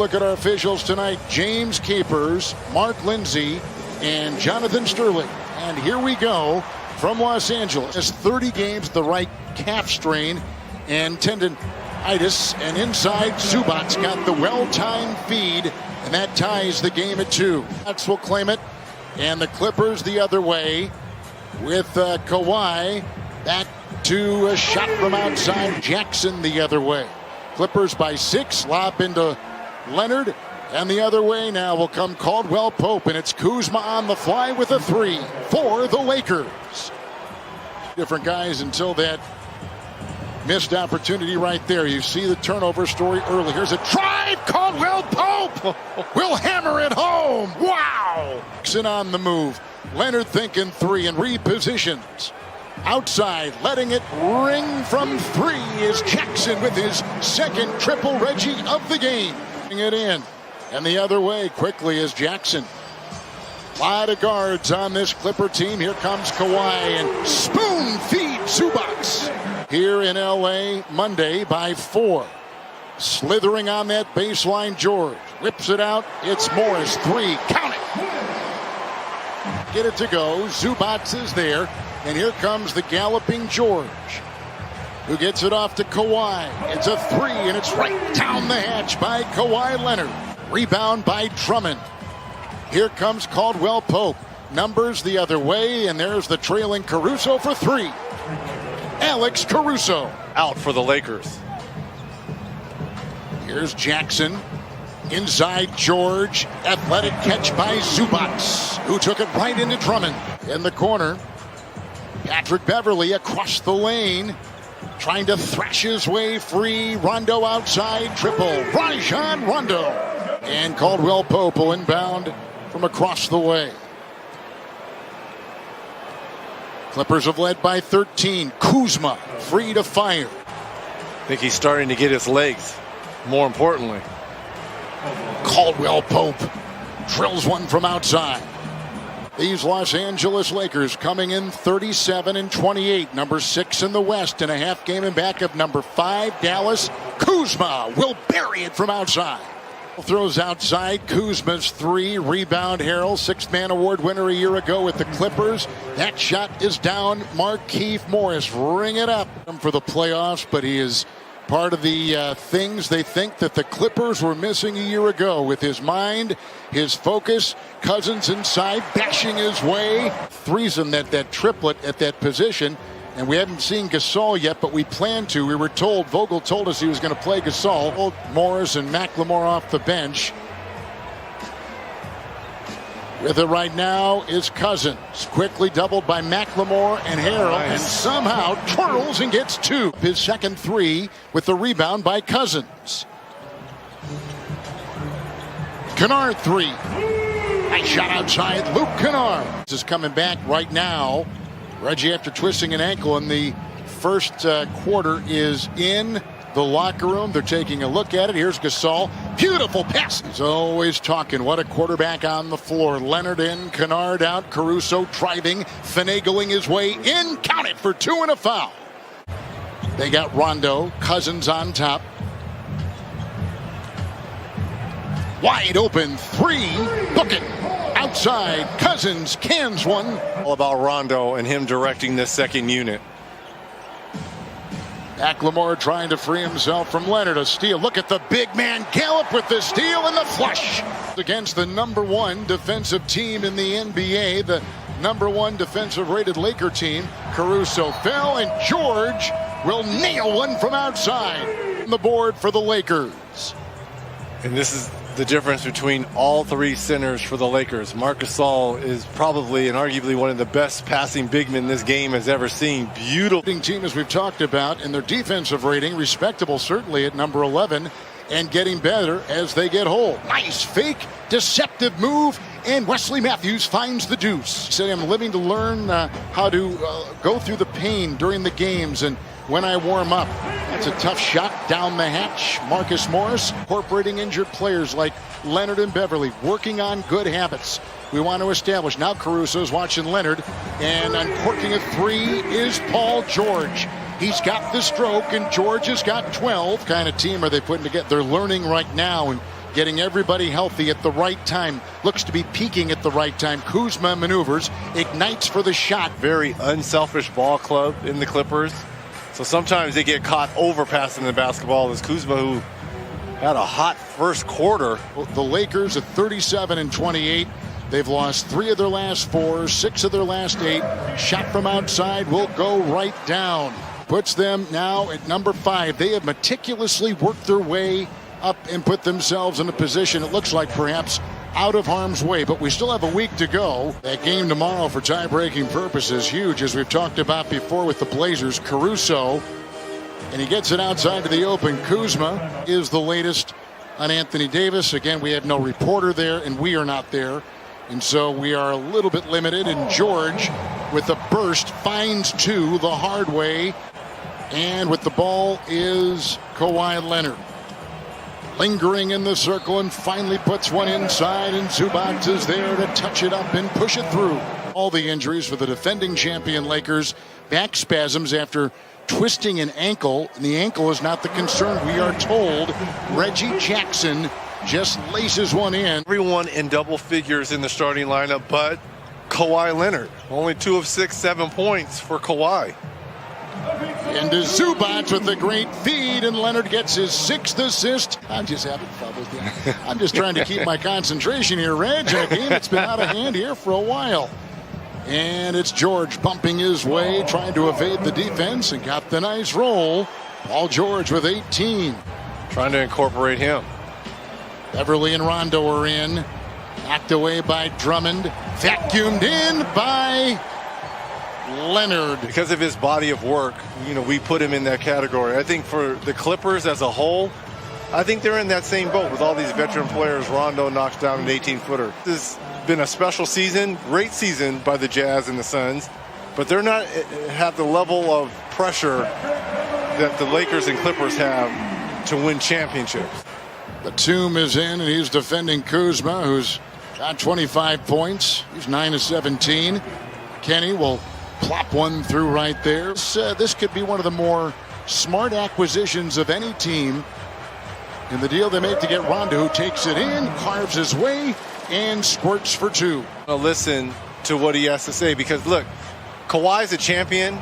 look at our officials tonight. James Capers, Mark Lindsay, and Jonathan Sterling. And here we go from Los Angeles. Has 30 games, the right calf strain and tendonitis. And inside, Zubac's got the well-timed feed, and that ties the game at 2. Bucks will claim it, and the Clippers the other way with Kawhi back to a shot from outside. Jackson the other way. Clippers by 6, lob into Leonard, and the other way now will come Caldwell Pope, and it's Kuzma on the fly with a 3 for the Lakers. Different guys until that missed opportunity right there. You see the turnover story early. Here's a drive. Caldwell Pope will hammer it home. Wow. Jackson on the move. Leonard thinking 3 and repositions. Outside, letting it ring from 3 is Jackson with his second triple Reggie of the game. It in. And the other way quickly is Jackson. A lot of guards on this Clipper team. Here comes Kawhi and spoon feed Zubac. Here in LA Monday by 4. Slithering on that baseline, George. Whips it out. It's Morris. 3. Count it. Get it to go. Zubac is there. And here comes the galloping George, who gets it off to Kawhi. It's a 3, and it's right down the hatch by Kawhi Leonard. Rebound by Drummond. Here comes Caldwell Pope. Numbers the other way, and there's the trailing Caruso for 3. Alex Caruso. Out for the Lakers. Here's Jackson. Inside George. Athletic catch by Zubac, who took it right into Drummond. In the corner, Patrick Beverly across the lane, trying to thrash his way free. Rondo outside, triple. Rajon Rondo. And Caldwell Pope will inbound from across the way. Clippers have led by 13. Kuzma free to fire. I think he's starting to get his legs, more importantly. Caldwell Pope drills one from outside. These Los Angeles Lakers coming in 37 and 28, number 6 in the West, and a half game in back of number 5 Dallas. Kuzma will bury it from outside. Throws outside. Kuzma's 3. Rebound Harrell, 6th man award winner a year ago with the Clippers. That shot is down. Markieff Morris ring it up for the playoffs, but he is part of the things they think that the Clippers were missing a year ago, with his mind, his focus. Cousins inside, bashing his way. Threesome, that triplet at that position. And we haven't seen Gasol yet, but we plan to. We were told, Vogel told us he was going to play Gasol. Morris and McLemore off the bench. With it right now is Cousins. Quickly doubled by McLemore and Harrell. Nice. And somehow twirls and gets 2. His second 3 with the rebound by Cousins. Kennard 3. Nice shot outside. Luke Kennard is coming back right now. Reggie, after twisting an ankle in the first quarter, is in the locker room. They're taking a look at it. Here's Gasol. Beautiful pass. He's always talking. What a quarterback on the floor. Leonard in, Kennard out, Caruso driving, finagling his way in. Count it for 2 and a foul. They got Rondo. Cousins on top. Wide open 3. Book it. Outside. Cousins cans one. All about Rondo and him directing this second unit. McLemore trying to free himself from Leonard. A steal. Look at the big man Gallup with the steal and the flush. Against the number 1 defensive team in the NBA, the number 1 defensive rated Laker team. Caruso fell, and George will nail one from outside. On the board for the Lakers. And this is the difference between all 3 centers for the Lakers. Marc Gasol is probably and arguably one of the best passing big men this game has ever seen. Beautiful team, as we've talked about, and their defensive rating respectable, certainly at number 11, and getting better as they get whole. Nice fake, deceptive move, and Wesley Matthews finds the deuce. He said, I'm living to learn how to go through the pain during the games and when I warm up. That's a tough shot down the hatch. Marcus Morris incorporating injured players like Leonard and Beverly, working on good habits we want to establish. Now Caruso's watching Leonard, and uncorking a 3 is Paul George. He's got the stroke, and George has got 12. Kind of team are they putting together? They're learning right now and getting everybody healthy at the right time. Looks to be peaking at the right time. Kuzma maneuvers, ignites for the shot. Very unselfish ball club in the Clippers. So sometimes they get caught overpassing the basketball. There's Kuzma, who had a hot first quarter. The Lakers at 37-28. They've lost 3 of their last 4, 6 of their last 8. Shot from outside will go right down. Puts them now at number 5. They have meticulously worked their way up and put themselves in a position, it looks like, perhaps out of harm's way, but we still have a week to go. That game tomorrow for tie-breaking purposes, huge, as we've talked about before with the Blazers. Caruso, and he gets it outside to the open. Kuzma is the latest on Anthony Davis. Again, we have no reporter there, and we are not there, and so we are a little bit limited. And George, with a burst, finds 2 the hard way, and with the ball is Kawhi Leonard. Lingering in the circle and finally puts one inside, and Zubac is there to touch it up and push it through. All the injuries for the defending champion Lakers. Back spasms after twisting an ankle, and the ankle is not the concern. We are told Reggie Jackson just laces one in. Everyone in double figures in the starting lineup but Kawhi Leonard. Only 2 of 6, 7 points for Kawhi. Into Zubac with a great feed, and Leonard gets his 6th assist. I'm just having fun with you. I'm just trying to keep my concentration here, Reg, in a game that's been out of hand here for a while. And it's George bumping his way, trying to evade the defense, and got the nice roll. Paul George with 18. Trying to incorporate him. Beverly and Rondo are in. Knocked away by Drummond. Vacuumed in by Leonard. Because of his body of work, we put him in that category. I think for the Clippers as a whole, I think they're in that same boat with all these veteran players. Rondo knocks down an 18-footer. This has been a special season, great season by the Jazz and the Suns, but they're not have the level of pressure that the Lakers and Clippers have to win championships. Batum is in, and he's defending Kuzma, who's got 25 points. He's 9 of 17. Kenny will plop one through right there. This could be one of the more smart acquisitions of any team in the deal they made to get Rondo, who takes it in, carves his way, and squirts for 2. I'll listen to what he has to say, because look, Kawhi's a champion,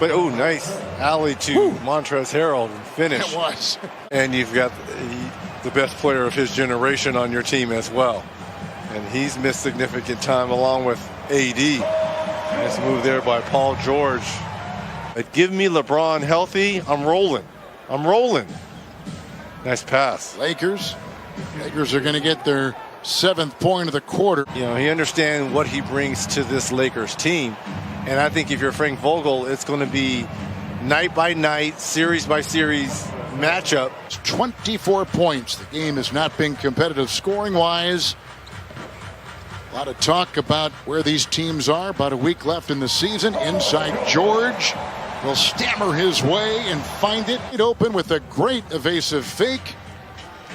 but nice alley to Montrezl Harrell and finish. It was. And you've got the best player of his generation on your team as well, and he's missed significant time along with AD. Nice move there by Paul George. But give me LeBron healthy, I'm rolling. I'm rolling. Nice pass. Lakers are going to get their 7th point of the quarter. He understands what he brings to this Lakers team. And I think if you're Frank Vogel, it's going to be night by night, series by series matchup. 24 points. The game has not been competitive scoring-wise. A lot of talk about where these teams are. About a week left in the season. Inside George will stammer his way and find it open with a great evasive fake.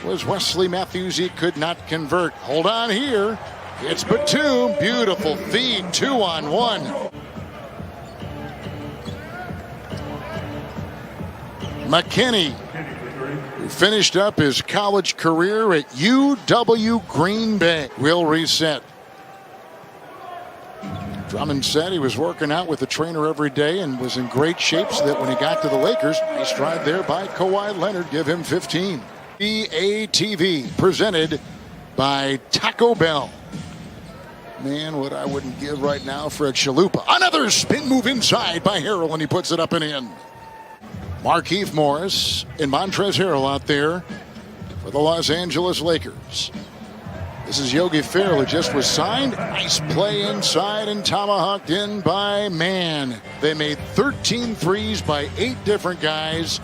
Was Wesley Matthews. He could not convert. Hold on here. It's Batum. Beautiful feed. 2-on-1. McKinney, who finished up his college career at UW Green Bay, will reset. Drummond said he was working out with the trainer every day and was in great shape so that when he got to the Lakers, nice drive there by Kawhi Leonard, give him 15. BATV presented by Taco Bell. Man, what I wouldn't give right now for a chalupa. Another spin move inside by Harrell, and he puts it up and in. Markieff Morris and Montrezl Harrell out there for the Los Angeles Lakers. This is Yogi Ferrell, who just was signed. Nice play inside and tomahawked in by Mann. They made 13 threes by 8 different guys.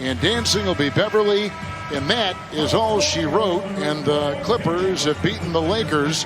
And dancing will be Beverly. And that is all she wrote. And the Clippers have beaten the Lakers